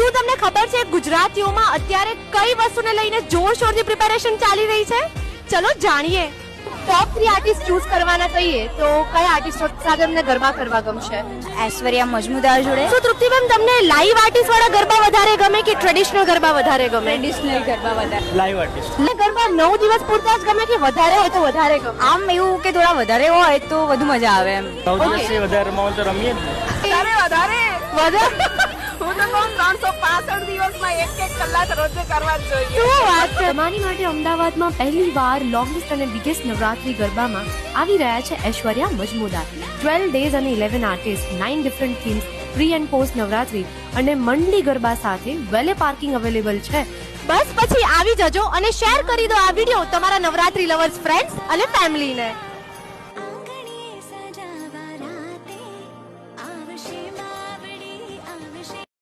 શું તમને ખબર છે ગુજરાતીઓમાં અત્યારે કઈ વસ્તુને લઈને જોરશોરથી પ્રિપેરેશન ચાલી રહી છે? ચલો જાણીએ. ટોપ 3 આર્ટિસ્ટ ચૂઝ કરવાના કહીએ તો કયા આર્ટિસ્ટ સાથે તમને ગરબા કરવા ગમશે? ઐશ્વર્યા મજમુદાર જોડે. શું તૃપ્તિબેન તમને લાઈવ આર્ટિસ્ટ વાળા ગરબા વધારે ગમે કે ટ્રેડિશનલ ગરબા વધારે ગમે? ટ્રેડિશનલ ગરબા વધારે. Live artist. એટલે ગરબા 9 દિવસ પૂરતા જ ગમે કે વધારે હોય તો વધારે ગમે? આમ એવું કે થોડા વધારે હોય તો વધુ મજા આવે એમ. 9 દિવસથી વધારે રમાવો તો રમીએ જ ને. વધારે હું તો કહું 365 દિવસમાં એક કલાક રોજે કરવા જ જોઈએ. શું વાત છે. તમારી માટે અમદાવાદમાં પહેલી વાર લોંગેસ્ટ અને બિગેસ્ટ નવરાત્રી ગરબામાં આવી રહ્યા છે ઐશ્વર્યા મજમુદાર. 12 ડેઝ અને 11 artist, 9 different themes, pre and post Navratri અને મંડી ગરબા સાથે વેલે પાર્કિંગ અવેલેબલ છે. બસ પછી આવી જજો અને શેર કરી દો આ વિડીયો તમારા નવરાત્રી લવર્સ ફ્રેન્ડ્સ અને ફેમિલીને.